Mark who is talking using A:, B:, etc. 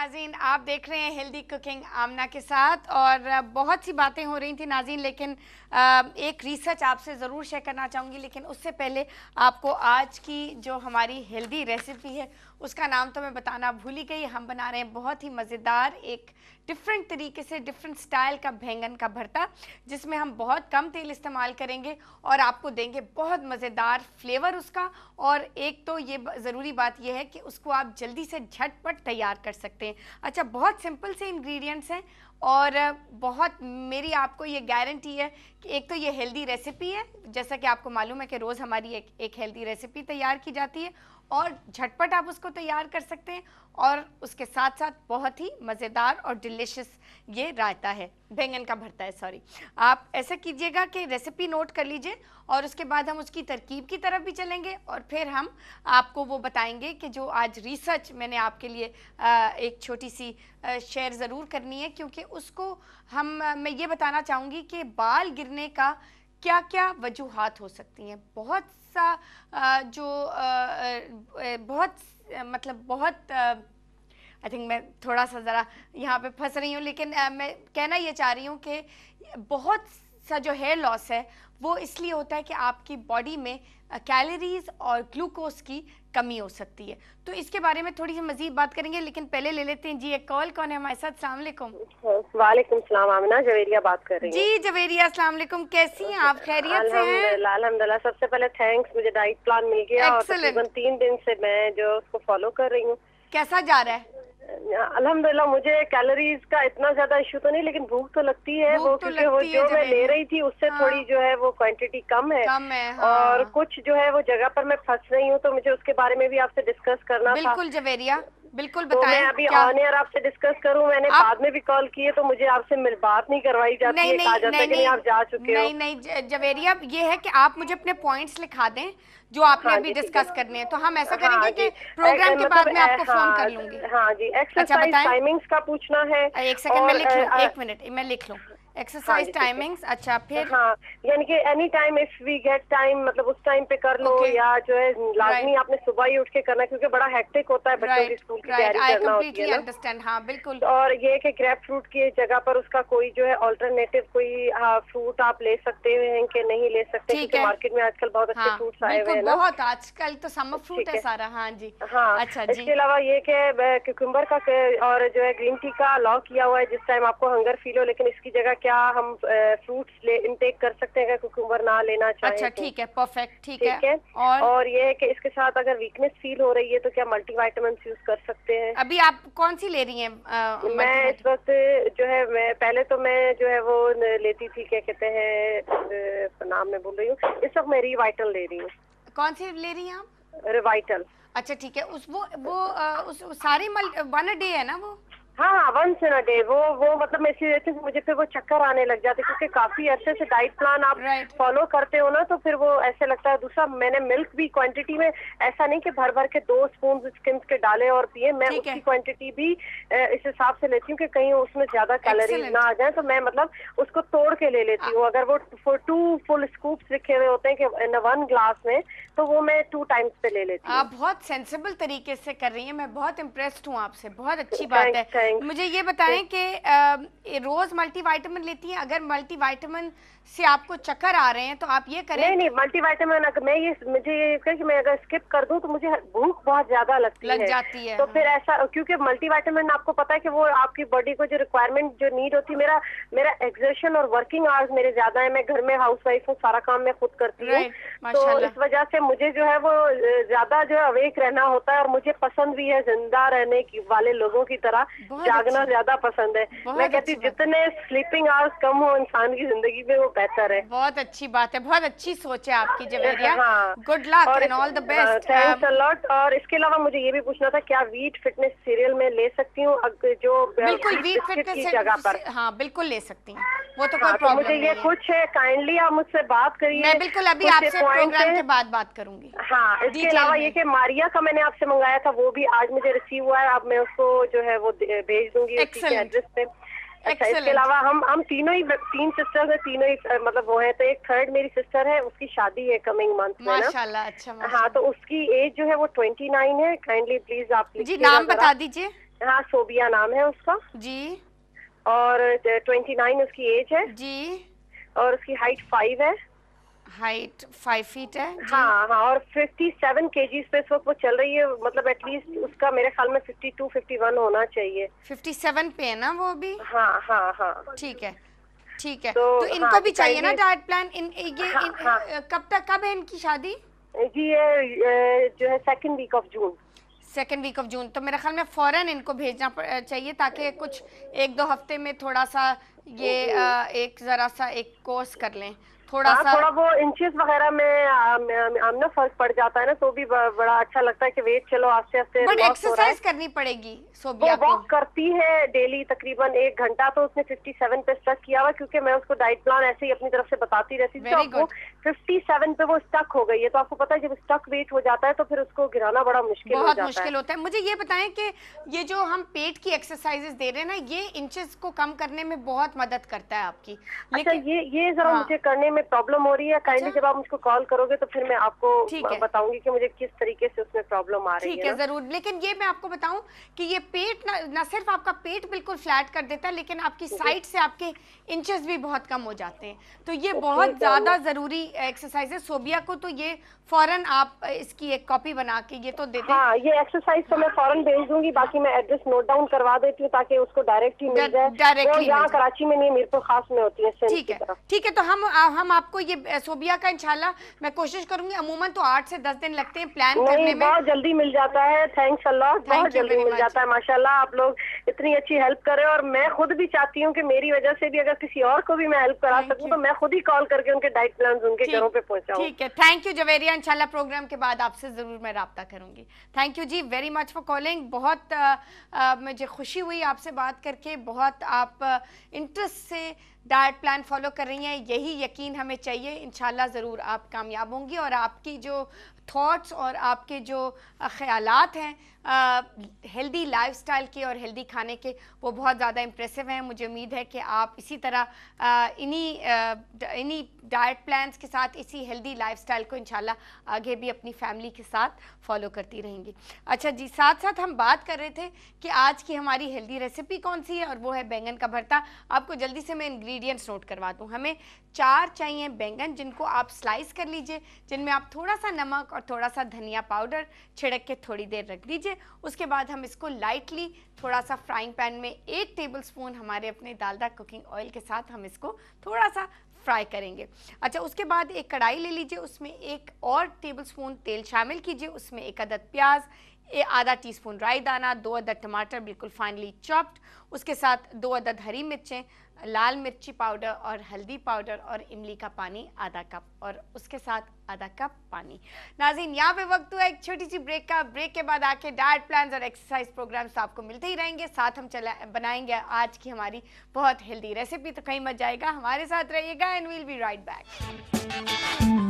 A: नाज़रीन, आप देख रहे हैं हेल्दी कुकिंग आमना के साथ। और बहुत सी बातें हो रही थी नाज़रीन, लेकिन एक रिसर्च आपसे ज़रूर शेयर करना चाहूँगी। लेकिन उससे पहले आपको आज की जो हमारी हेल्दी रेसिपी है उसका नाम तो मैं बताना भूल ही गई। हम बना रहे हैं बहुत ही मज़ेदार, एक डिफरेंट तरीके से, डिफरेंट स्टाइल का बैंगन का भरता, जिसमें हम बहुत कम तेल इस्तेमाल करेंगे और आपको देंगे बहुत मज़ेदार फ्लेवर उसका। और एक तो ये ज़रूरी बात यह है कि उसको आप जल्दी से झटपट तैयार कर सकते हैं। अच्छा, बहुत सिंपल से इंग्रेडिएंट्स हैं और बहुत, मेरी आपको ये गारंटी है कि एक तो ये हेल्दी रेसिपी है, जैसा कि आपको मालूम है कि रोज़ हमारी एक हेल्दी रेसिपी तैयार की जाती है और झटपट आप उसको तैयार कर सकते हैं। और उसके साथ साथ बहुत ही मज़ेदार और डिलीशियस ये रायता है, बैंगन का भरता है, सॉरी। आप ऐसा कीजिएगा कि रेसिपी नोट कर लीजिए और उसके बाद हम उसकी तरकीब की तरफ भी चलेंगे और फिर हम आपको वो बताएंगे कि जो आज रिसर्च मैंने आपके लिए एक छोटी सी शेयर ज़रूर करनी है, क्योंकि उसको मैं ये बताना चाहूँगी कि बाल गिरने का क्या क्या वजूहात हो सकती हैं। बहुत सा बहुत मतलब बहुत आई थिंक मैं थोड़ा सा ज़रा यहाँ पे फंस रही हूँ, लेकिन मैं कहना ये चाह रही हूँ कि बहुत सा जो हेयर लॉस है वो इसलिए होता है कि आपकी बॉडी में कैलोरीज और ग्लूकोज की कमी हो सकती है। तो इसके बारे में थोड़ी सी मजीद बात करेंगे, लेकिन पहले ले लेते हैं जी एक कॉल। कौन है हमारे साथ? अस्सलाम वालेकुम।
B: वालेकुम सलाम, आमिना जवेरिया बात कर रही हूँ।
A: जी जवेरिया, अस्सलाम वालेकुम, कैसी हैं आप? खैरियत से हैं?
B: अल्हम्दुलिल्लाह अल्हम्दुलिल्लाह। सबसे पहले थैंक्स, मुझे डाइट प्लान मिल गया और तकरीबन 3 दिन से मैं जो उसको फॉलो कर रही हूँ।
A: कैसा जा रहा है?
B: अल्हम्दुलिल्लाह। मुझे कैलोरीज का इतना ज्यादा इशू तो नहीं, लेकिन भूख तो लगती है वो, क्योंकि वो जो मैं ले रही थी उससे थोड़ी जो है वो क्वांटिटी कम है। और कुछ जो है वो जगह पर मैं फंस रही हूँ, तो मुझे उसके बारे में भी आपसे डिस्कस करना था।
A: बिल्कुल जवेरिया, बिल्कुल
B: तो
A: बताएं।
B: मैं अभी ऑन एयर आपसे डिस्कस करूं, मैंने बाद में भी कॉल किए तो मुझे आपसे बात नहीं करवाई जाती है, कहा जाता है कि नहीं आप जा चुके हो।
A: नहीं जवेरिया, ये है कि आप मुझे अपने पॉइंट्स लिखा दें जो आपने अभी डिस्कस करने हैं। तो हम ऐसा करेंगे कि प्रोग्राम के बाद मैं आपको फोन कर लूंगी।
B: हाँ जी। एक्सरसाइज टाइमिंग्स का पूछना है।
A: एक सेकंड में लिख लूं, एक मिनट मैं लिख लूं। एक्सरसाइज टाइमिंग्स, अच्छा फिर?
B: हाँ, यानी कि any time if we get time, मतलब उस टाइम पे कर लो, या जो है लाजमी आपने सुबह ही उठ के करना है, क्योंकि बड़ा हेक्टिक होता है बच्चों की स्कूल की तैयारी करना होती है ना।
A: हाँ बिल्कुल।
B: और ये कि ग्रेप फ्रूट की जगह पर उसका कोई जो है अल्टरनेटिव कोई फ्रूट आप ले सकते हैं कि नहीं ले सकते, क्योंकि मार्केट में आजकल बहुत अच्छे फ्रूट्स आए हुए हैं ना।
A: बहुत आजकल तो समर फ्रूट है सारा। हाँ जी।
B: हाँ अच्छा जी। इसके अलावा ये कि क्यूकम्बर का और जो है ग्रीन टी का लॉ किया हुआ है जिस टाइम आपको हंगर फील हो, लेकिन इसकी जगह क्या हम फ्रूट्स इनटेक कर सकते हैं, कुकुम्बर ना लेना चाहिए?
A: अच्छा ठीक है, परफेक्ट, ठीक है।
B: और ये है कि इसके साथ अगर वीकनेस फील हो रही है तो क्या मल्टीविटामिन यूज कर सकते हैं?
A: अभी आप कौन सी ले रही हैं?
B: मैं इस वक्त जो है, मैं पहले तो मैं जो है वो लेती थी, क्या कहते हैं, नाम मैं भूल रही हूँ इस वक्त, मैं रिवाइटल ले रही हूँ।
A: कौन सी ले रही हैं आप?
B: रिवाइटल।
A: अच्छा ठीक है। उस सारी 1 डे है ना वो?
B: हाँ, वंस इन अ डे। वो मतलब मैं इसी वजह से मुझे फिर वो चक्कर आने लग जाते, क्योंकि काफी अरसे से डाइट प्लान आप फॉलो करते हो ना, तो फिर वो ऐसे लगता है। दूसरा, मैंने मिल्क भी क्वांटिटी में ऐसा नहीं कि भर भर के 2 स्पून स्किम्स के डाले और पिए, मैं उसकी क्वांटिटी भी इस हिसाब से लेती हूँ कि कहीं उसमें ज्यादा कैलोरीज ना आ जाए, तो मैं मतलब उसको तोड़ के ले लेती हूँ। अगर वो 2 फुल स्कूप्स लिखे हुए होते हैं कि इन 1 ग्लास में, तो वो मैं 2 टाइम्स पे ले लेती हूँ।
A: आप बहुत सेंसिबल तरीके से कर रही हैं, मैं बहुत इम्प्रेस्ड हूँ आपसे, बहुत अच्छी बात है। मुझे ये बताएं कि रोज मल्टीविटामिन लेती हैं? अगर मल्टीविटामिन से आपको चक्कर आ रहे हैं तो आप ये करें।
B: नहीं मल्टीविटामिन अगर मुझे ये कि मैं अगर स्किप कर दूं तो मुझे भूख बहुत ज्यादा लग जाती है। तो फिर ऐसा, क्योंकि मल्टीविटामिन आपको पता है कि वो आपकी बॉडी को जो रिक्वायरमेंट जो नीड होती है, मेरा एक्सर्शन और वर्किंग आवर्स मेरे ज्यादा है, मैं घर में हाउस वाइफ हूँ, सारा काम मैं खुद करती हूँ, तो इस वजह से मुझे जो है वो ज्यादा जो है अवेक रहना होता है, और मुझे पसंद भी है जिंदा रहने की वाले लोगों की तरह जागना ज्यादा पसंद है। मैं कहती हूँ जितने स्लीपिंग आवर्स कम हो इंसान की जिंदगी में वो बेहतर है।
A: बहुत अच्छी बात है, बहुत अच्छी सोच है आपकी Javeria. Good luck and all the best.
B: Thanks a lot. और इसके अलावा मुझे ये भी पूछना था, क्या वीट फिटनेस सीरियल में ले सकती हूँ जो
A: बिल्कुल वीट फिटनेस की जगह पर? हाँ बिल्कुल ले सकती हैं, वो तो कोई प्रॉब्लम नहीं है।
B: मुझे ये कुछ है, काइंडली आप मुझसे बात करिए।
A: मैं बिल्कुल अभी आपसे प्रोग्राम के बाद बात करूंगी।
B: हाँ, इसके अलावा ये कि मारिया का मैंने आपसे मंगाया था, वो भी आज मुझे रिसीव हुआ है, अब मैं उसको जो है वो भेज दूंगी उसी एड्रेस पे। अच्छा, इसके अलावा हम तीन सिस्टर्स हैं, तीनों ही मतलब वो है, तो एक थर्ड मेरी सिस्टर है, उसकी शादी है कमिंग मंथ में।
A: माशाल्लाह, अच्छा
B: हाँ, तो उसकी एज जो है वो 29 है। काइंडली प्लीज आप
A: जी नाम बता दीजिए।
B: हाँ, सोबिया नाम है उसका
A: जी।
B: और 29 उसकी एज है
A: जी।
B: और उसकी हाइट 5 है।
A: हाइट 5 फीट है जी।
B: हाँ हाँ, और 57 केजीज पे इस वक्त वो चल रही है, मतलब एटलीस्ट उसका मेरे ख्याल में 52-51 होना चाहिए।
A: 57 पे है ना वो अभी?
B: हाँ हाँ हाँ।
A: ठीक है, ठीक है।
B: तो
A: इनको
B: हाँ,
A: भी चाहिए ना डाइट प्लान?
B: हाँ, हाँ।
A: कब है इनकी शादी?
B: जी ये जो है 2nd week of June.
A: 2nd week of June. तो मेरे ख्याल में फौरन इनको भेजना चाहिए ताकि कुछ 1-2 हफ्ते में थोड़ा सा ये एक जरा सा एक कोर्स कर लें थोड़ा सा।
B: थोड़ा वो इंचेस वगैरह में आमना फर्क पड़ जाता है ना, तो भी बड़ा अच्छा लगता है कि वेट चलो आस्ते आस्ते
A: बट एक्सरसाइज करनी पड़ेगी सोबिया
B: को। वो वॉक करती है डेली तकरीबन 1 घंटा, तो उसने 57 पे स्टक किया हुआ, क्योंकि मैं उसको डाइट प्लान ऐसे ही अपनी तरफ से बताती रहती थी। तो 57 पे वो स्टक हो गई है। तो आपको पता है जब स्टक वेट हो जाता है तो फिर उसको गिराना बड़ा बहुत
A: मुश्किल होता है। मुझे ये बताएं कि ये जो हम पेट की एक्सरसाइजेस दे रहे हैं ना, ये इंचेस को कम करने में बहुत मदद करता है आपकी।
B: अच्छा, ये जरा मुझे करने में प्रॉब्लम हो रही है। काइंडली जब आप मुझको कॉल करोगे तो फिर मैं आपको बताऊंगी कि मुझे किस तरीके से उसमें प्रॉब्लम आ रही है।
A: ठीक है, जरूर। लेकिन ये मैं आपको बताऊं कि ये पेट ना सिर्फ आपका पेट बिल्कुल फ्लैट कर देता है, लेकिन आपकी साइड से आपके इंचेस भी बहुत कम हो जाते हैं। तो ये बहुत ज्यादा जरूरी एक्सरसाइज है। सोबिया को तो ये फौरन आप इसकी एक कॉपी बना के ये तो दे दें।
B: हाँ, ये एक्सरसाइज तो मैं फौरन भेज दूंगी। बाकी मैं एड्रेस नोट डाउन करवा देती हूँ ताकि उसको डायरेक्ट ही मिल जाए। डायरेक्टली यहाँ कराची में नहीं, मीरपुर खास में होती है।
A: ठीक है, ठीक है। तो हम आपको ये सोबिया का इंशाल्लाह मैं कोशिश करूंगी। अमूमन तो 8 से 10 दिन लगते हैं प्लान करने में।
B: बहुत जल्दी मिल जाता है। थैंक्स अल्लाह, बहुत जल्दी मिल जाता है। माशाल्लाह, आप लोग इतनी अच्छी हेल्प कर रहे हो। और मैं खुद भी चाहती हूँ कि मेरी वजह से भी अगर किसी और को भी मैं हेल्प करा सकूँ तो मैं खुद ही कॉल करके उनके डाइट प्लान उनके घरों पे पहुंचाऊं।
A: ठीक है, थैंक यू जवेरिया। इंशाल्लाह प्रोग्राम के बाद आपसे जरूर मैं राब्ता करूंगी। थैंक यू जी, वेरी मच फॉर कॉलिंग। बहुत मुझे खुशी हुई आपसे बात करके। बहुत आप इंटरेस्ट से डाइट प्लान फॉलो कर रही हैं, यही यकीन हमें चाहिए। इंशाल्लाह ज़रूर आप कामयाब होंगी और आपकी जो थॉट्स और आपके जो ख़यालात हैं हेल्दी लाइफस्टाइल के और हेल्दी खाने के, वो बहुत ज़्यादा इम्प्रेसिव हैं। मुझे उम्मीद है कि आप इसी तरह इन्हीं डाइट प्लान्स के साथ इसी हेल्दी लाइफस्टाइल को इंशाल्लाह आगे भी अपनी फैमिली के साथ फॉलो करती रहेंगी। अच्छा जी, साथ साथ हम बात कर रहे थे कि आज की हमारी हेल्दी रेसिपी कौन सी है, और वो है बैंगन का भरता। आपको जल्दी से मैं इंग्रेडिएंट्स नोट करवा दूँ। हमें 4 चाहिए बैंगन, जिनको आप स्लाइस कर लीजिए, जिनमें आप थोड़ा सा नमक और थोड़ा सा धनिया पाउडर छिड़क के थोड़ी देर रख दीजिए। उसके बाद हम इसको लाइटली थोड़ा सा फ्राइंग पैन में 1 टेबलस्पून हमारे अपने डालडा कुकिंग ऑयल के साथ हम इसको थोड़ा सा फ्राई करेंगे। अच्छा, उसके बाद एक कढ़ाई ले लीजिए, उसमें 1 और टेबलस्पून तेल शामिल कीजिए। उसमें 1 अदद प्याज, आधा टीस्पून राई दाना, 2 अदद टमाटर बिल्कुल फाइनली चॉप्ड, उसके साथ 2 अदद हरी मिर्चें, लाल मिर्ची पाउडर और हल्दी पाउडर और इमली का पानी आधा कप, और उसके साथ आधा कप पानी। नाज़रीन, यहाँ पे वक्त हुआ एक छोटी सी ब्रेक का। ब्रेक के बाद आके डाइट प्लान्स और एक्सरसाइज प्रोग्राम्स आपको मिलते ही रहेंगे। साथ हम बनाएंगे आज की हमारी बहुत हेल्दी रेसिपी। तो कहीं मत जाएगा, हमारे साथ रहिएगा and we'll be right back.